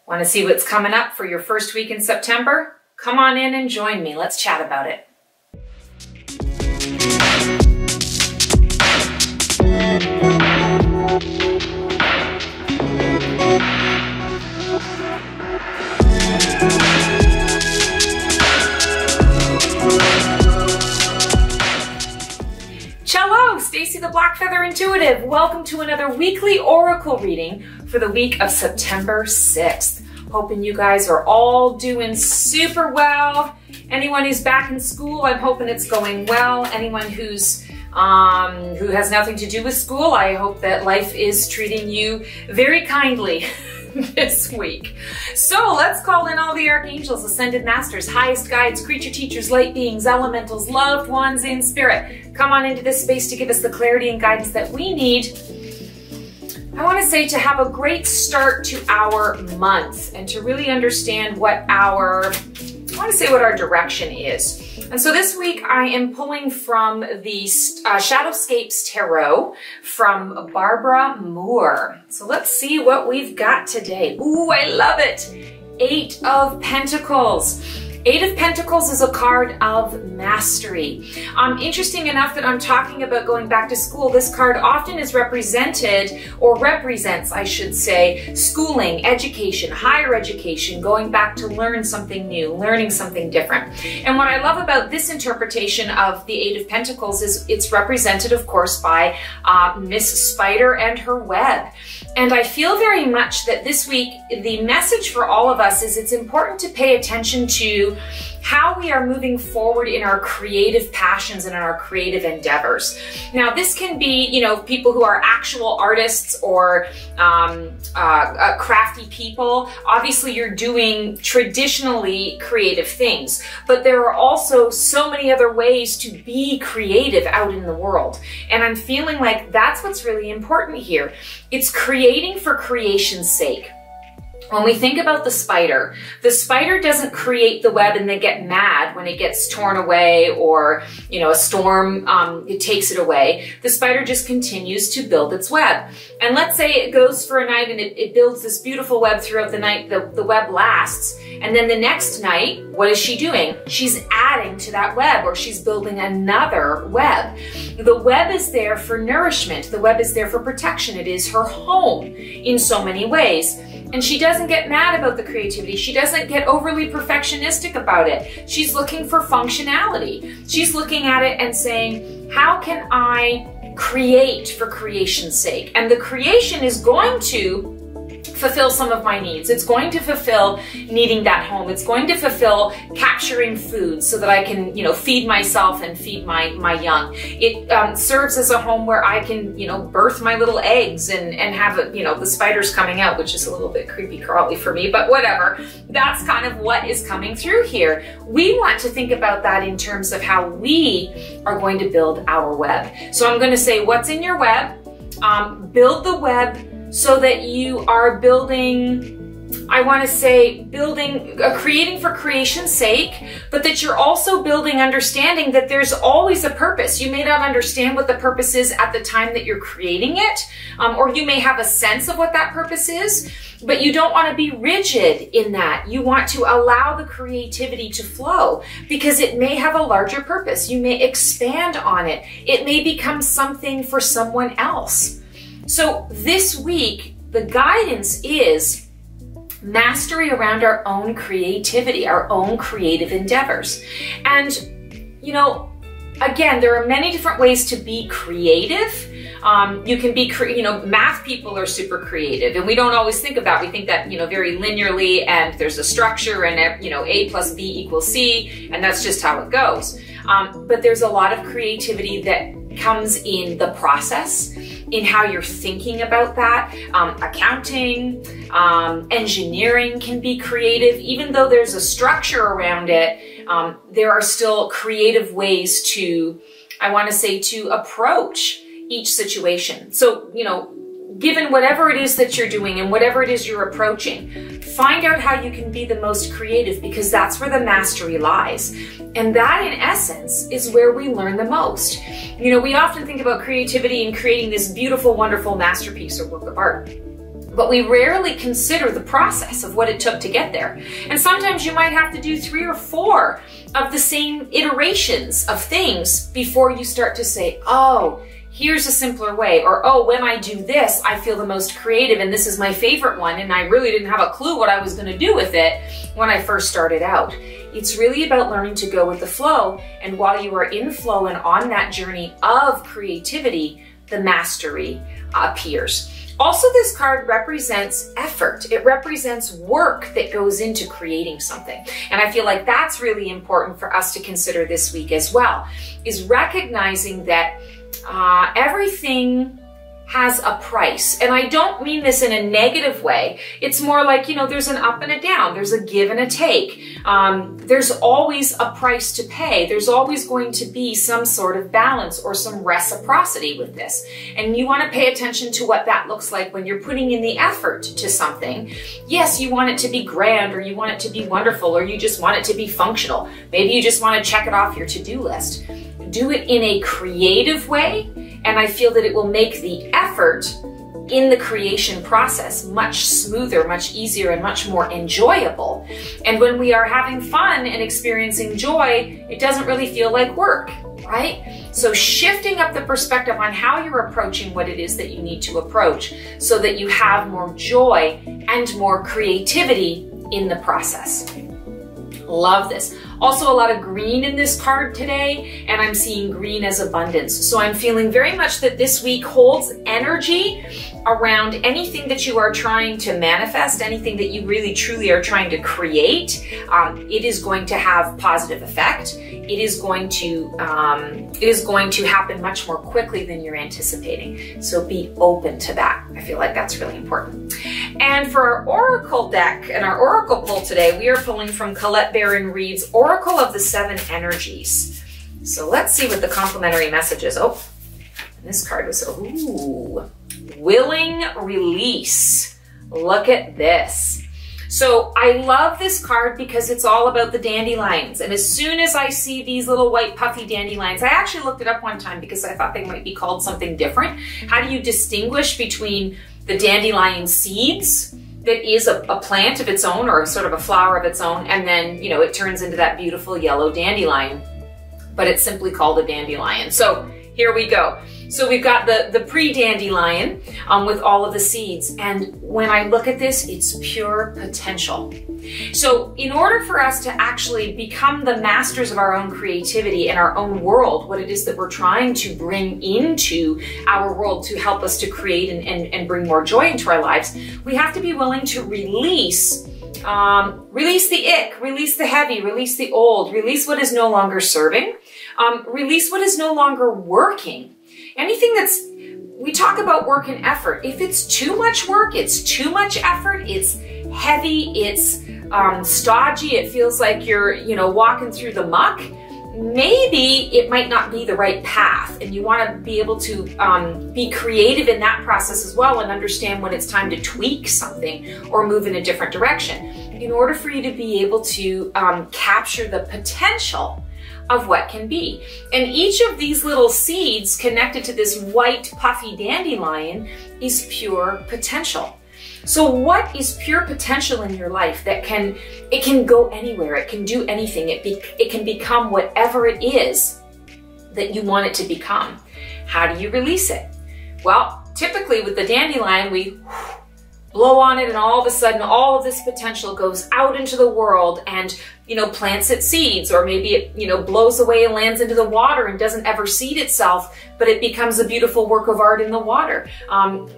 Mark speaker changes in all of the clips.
Speaker 1: Want to see what's coming up for your first week in September? Come on in and join me. Let's chat about it. Cello, Stacy the Black Feather Intuitive. Welcome to another weekly oracle reading for the week of September 6th. Hoping you guys are all doing super well. Anyone who's back in school, I'm hoping it's going well. Anyone who's who has nothing to do with school, I hope that life is treating you very kindly this week. So let's call in all the archangels, ascended masters, highest guides, creature teachers, light beings, elementals, loved ones in spirit. Come on into this space to give us the clarity and guidance that we need. I want to say to have a great start to our month and to really understand what our direction is. And so this week I am pulling from the Shadowscapes Tarot from Barbara Moore. So let's see what we've got today. Ooh, I love it. 8 of Pentacles. 8 of Pentacles is a card of mastery. Interesting enough that I'm talking about going back to school, this card often is represented, or represents, I should say, schooling, education, higher education, going back to learn something new, learning something different. And what I love about this interpretation of the 8 of Pentacles is it's represented, of course, by Miss Spider and her web. And I feel very much that this week, the message for all of us is it's important to pay attention to how we are moving forward in our creative passions and in our creative endeavors. Now, this can be, you know, people who are actual artists or crafty people. Obviously, you're doing traditionally creative things, but there are also so many other ways to be creative out in the world. And I'm feeling like that's what's really important here. It's creating for creation's sake. When we think about the spider doesn't create the web and then get mad when it gets torn away or, you know, a storm it takes it away. The spider just continues to build its web. And let's say it goes for a night and it builds this beautiful web throughout the night. The web lasts. And then the next night, what is she doing? She's adding to that web, or she's building another web. The web is there for nourishment. The web is there for protection. It is her home in so many ways. And she doesn't get mad about the creativity. She doesn't get overly perfectionistic about it. She's looking for functionality. She's looking at it and saying, how can I create for creation's sake? And the creation is going to fulfill some of my needs. It's going to fulfill needing that home. It's going to fulfill capturing food so that I can, you know, feed myself and feed my young. It serves as a home where I can, you know, birth my little eggs and have, you know, the spiders coming out, which is a little bit creepy crawly for me, but whatever. That's kind of what is coming through here. We want to think about that in terms of how we are going to build our web. So I'm going to say, what's in your web? Build the web so that you are building, I want to say, creating for creation's sake, but that you're also building understanding that there's always a purpose. You may not understand what the purpose is at the time that you're creating it, or you may have a sense of what that purpose is, but you don't want to be rigid in that. You want to allow the creativity to flow because it may have a larger purpose. You may expand on it. It may become something for someone else. So this week, the guidance is mastery around our own creativity, our own creative endeavors. And, you know, again, there are many different ways to be creative. You can be, you know, math people are super creative, and we don't always think of that. We think that, you know, very linearly, and there's a structure, and, you know, A plus B equals C, and that's just how it goes. But there's a lot of creativity that comes in the process, in how you're thinking about that. Accounting, engineering can be creative. Even though there's a structure around it, there are still creative ways to, I want to say, to approach each situation. So, you know, given whatever it is that you're doing and whatever it is you're approaching, find out how you can be the most creative, because that's where the mastery lies. And that, in essence, is where we learn the most. You know, we often think about creativity and creating this beautiful, wonderful masterpiece or work of art. but we rarely consider the process of what it took to get there. And sometimes you might have to do 3 or 4 of the same iterations of things before you start to say, oh, here's a simpler way, or, oh, when I do this, I feel the most creative and this is my favorite one, and I really didn't have a clue what I was going to do with it when I first started out. It's really about learning to go with the flow, and while you are in flow and on that journey of creativity, the mastery appears. Also, this card represents effort. It represents work that goes into creating something. And I feel like that's really important for us to consider this week as well, is recognizing that everything has a price. And I don't mean this in a negative way. It's more like, you know, there's an up and a down. There's a give and a take. There's always a price to pay. There's always going to be some sort of balance or some reciprocity with this. And you want to pay attention to what that looks like when you're putting in the effort to something. Yes, you want it to be grand, or you want it to be wonderful, or you just want it to be functional. Maybe you just want to check it off your to-do list. Do it in a creative way, and I feel that it will make the effort in the creation process much smoother, much easier, and much more enjoyable. And when we are having fun and experiencing joy, it doesn't really feel like work, right? So shifting up the perspective on how you're approaching what it is that you need to approach so that you have more joy and more creativity in the process. Love this. Also, a lot of green in this card today, and I'm seeing green as abundance. So I'm feeling very much that this week holds energy around anything that you are trying to manifest, anything that you really truly are trying to create. It is going to have positive effect. It is going to happen much more quickly than you're anticipating. So be open to that. I feel like that's really important. And for our Oracle deck and our Oracle pull today, we are pulling from Colette Baron-Reid's Oracle of the 7 Energies. So let's see what the complimentary message is. Oh, and this card was, ooh, willing release. Look at this. So I love this card because it's all about the dandelions. And as soon as I see these little white puffy dandelions, I actually looked it up one time because I thought they might be called something different. How do you distinguish between the dandelion seeds that is a plant of its own, or sort of a flower of its own, and then, you know, it turns into that beautiful yellow dandelion, but it's simply called a dandelion. So here we go. So we've got the pre-dandelion with all of the seeds. And when I look at this, it's pure potential. So in order for us to actually become the masters of our own creativity and our own world, what it is that we're trying to bring into our world to help us to create and bring more joy into our lives, we have to be willing to release the ick, release the heavy, release the old, release what is no longer serving, release what is no longer working. Anything that's, we talk about work and effort. If it's too much work, it's too much effort, it's heavy, it's stodgy, it feels like you're, you know, walking through the muck, maybe it might not be the right path. And you want to be able to be creative in that process as well and understand when it's time to tweak something or move in a different direction in order for you to be able to capture the potential of what can be. And each of these little seeds connected to this white puffy dandelion is pure potential. So what is pure potential in your life that can go anywhere, it can do anything, it can become whatever it is that you want it to become? How do you release it? Well, typically with the dandelion, we blow on it and all of a sudden all of this potential goes out into the world and, you know, plants its seeds, or maybe it, you know, blows away and lands into the water and doesn't ever seed itself, but it becomes a beautiful work of art in the water.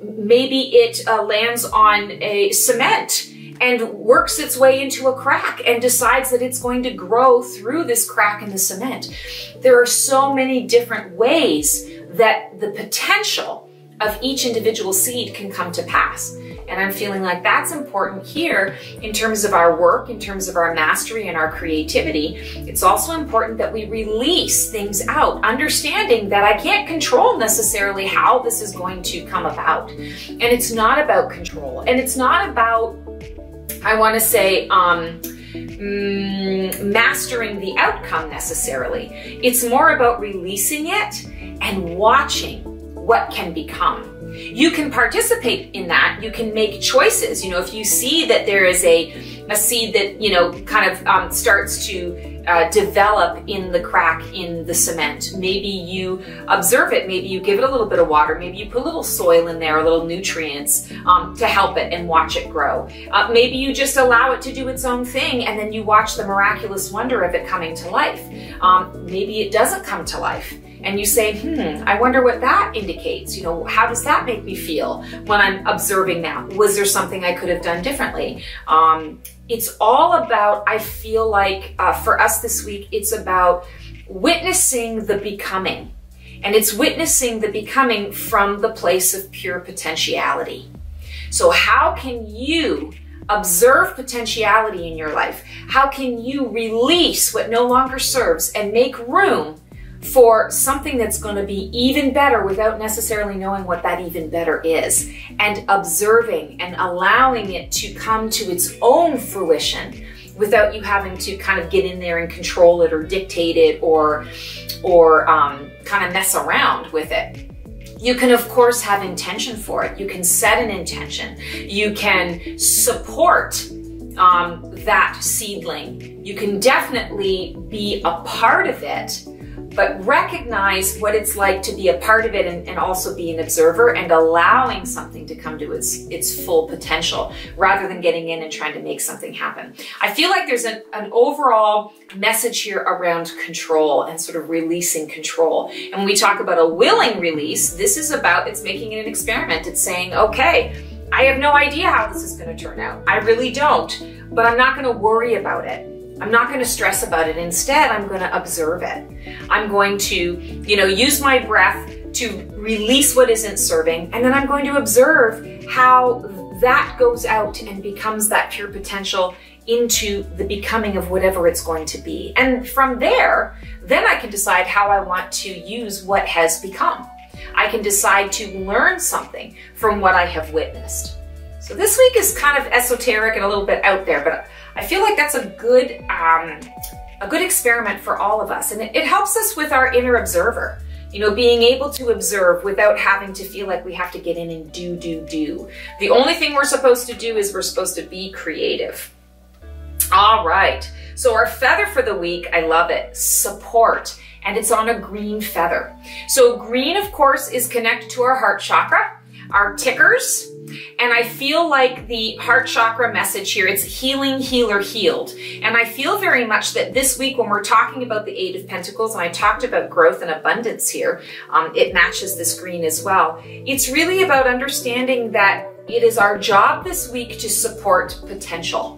Speaker 1: Maybe it lands on a cement and works its way into a crack and decides that it's going to grow through this crack in the cement. There are so many different ways that the potential of each individual seed can come to pass. And I'm feeling like that's important here in terms of our work, in terms of our mastery and our creativity. It's also important that we release things out, understanding that I can't control necessarily how this is going to come about. And it's not about control. And it's not about, I want to say, mastering the outcome necessarily. It's more about releasing it and watching what can become. You can participate in that. You can make choices. You know, if you see that there is a seed that, you know, kind of starts to develop in the crack in the cement, maybe you observe it, maybe you give it a little bit of water, maybe you put a little soil in there, a little nutrients to help it and watch it grow. Maybe you just allow it to do its own thing and then you watch the miraculous wonder of it coming to life. Maybe it doesn't come to life. And you say, I wonder what that indicates. You know, how does that make me feel when I'm observing that? Was there something I could have done differently? It's all about, I feel like for us this week, it's about witnessing the becoming. And it's witnessing the becoming from the place of pure potentiality. So how can you observe potentiality in your life? How can you release what no longer serves and make room for something that's going to be even better without necessarily knowing what that even better is, and observing and allowing it to come to its own fruition without you having to kind of get in there and control it or dictate it or kind of mess around with it. You can, of course, have intention for it. You can set an intention. You can support that seedling. You can definitely be a part of it, but recognize what it's like to be a part of it and also be an observer and allowing something to come to its full potential rather than getting in and trying to make something happen. I feel like there's an overall message here around control and sort of releasing control. And when we talk about a willing release, this is about, it's making it an experiment. It's saying, okay, I have no idea how this is going to turn out. I really don't, but I'm not going to worry about it. I'm not going to stress about it. Instead, I'm going to observe it. I'm going to, you know, use my breath to release what isn't serving. And then I'm going to observe how that goes out and becomes that pure potential into the becoming of whatever it's going to be. And from there, then I can decide how I want to use what has become. I can decide to learn something from what I have witnessed. So this week is kind of esoteric and a little bit out there, but I feel like that's a good experiment for all of us. And it helps us with our inner observer, you know, being able to observe without having to feel like we have to get in and do. The only thing we're supposed to do is we're supposed to be creative. All right. So our feather for the week, I love it, support. And it's on a green feather. So green, of course, is connected to our heart chakra, our tickers. And I feel like the heart chakra message here, it's healing, healer, healed. And I feel very much that this week when we're talking about the Eight of Pentacles, and I talked about growth and abundance here, it matches this green as well. It's really about understanding that it is our job this week to support potential.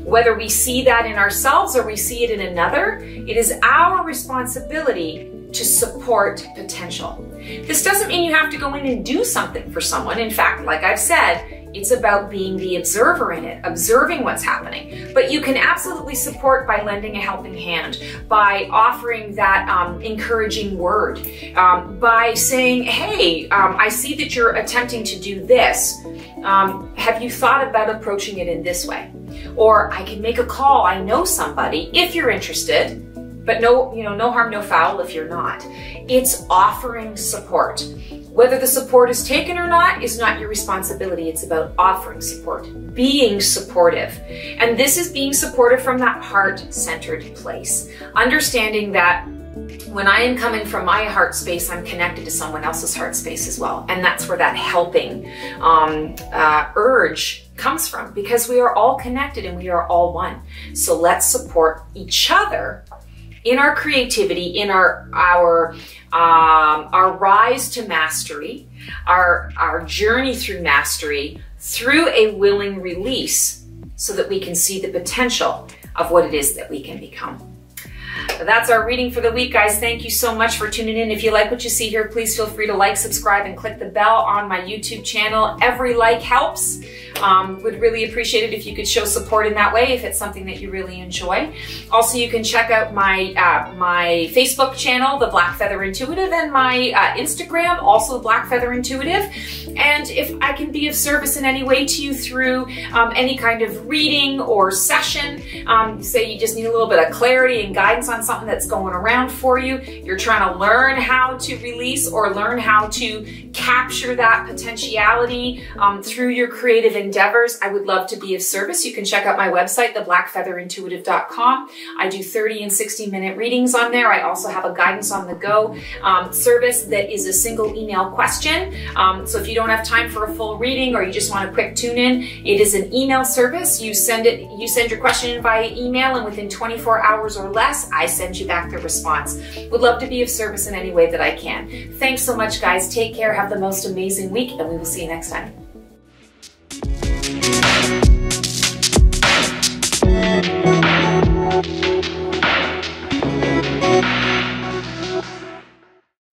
Speaker 1: Whether we see that in ourselves or we see it in another, it is our responsibility to support potential. This doesn't mean you have to go in and do something for someone. In fact, like I've said, it's about being the observer in it, observing what's happening. But you can absolutely support by lending a helping hand, by offering that encouraging word, by saying, hey, I see that you're attempting to do this. Have you thought about approaching it in this way? Or I can make a call. I know somebody if you're interested. But no, you know, no harm, no foul if you're not. It's offering support. Whether the support is taken or not is not your responsibility. It's about offering support, being supportive. And this is being supportive from that heart-centered place. Understanding that when I am coming from my heart space, I'm connected to someone else's heart space as well. And that's where that helping urge comes from, because we are all connected and we are all one. So let's support each other in our creativity, in our rise to mastery, our journey through mastery, through a willing release, so that we can see the potential of what it is that we can become. That's our reading for the week, guys. Thank you so much for tuning in. If you like what you see here, please feel free to like, subscribe, and click the bell on my YouTube channel. Every like helps. Would really appreciate it if you could show support in that way, if it's something that you really enjoy. Also, you can check out my my Facebook channel, The Black Feather Intuitive, and my Instagram, also The Black Feather Intuitive. And if I can be of service in any way to you through any kind of reading or session, say you just need a little bit of clarity and guidance guidance on something that's going around for you, you're trying to learn how to release or learn how to capture that potentiality through your creative endeavors, I would love to be of service. You can check out my website, theblackfeatherintuitive.com. I do 30 and 60-minute readings on there. I also have a guidance on the go service that is a single email question. So if you don't have time for a full reading or you just want a quick tune in, it is an email service. You send your question in via email, and within 24 hours or less, I send you back the response. Would love to be of service in any way that I can. Thanks so much, guys. Take care. Have the most amazing week, and we will see you next time.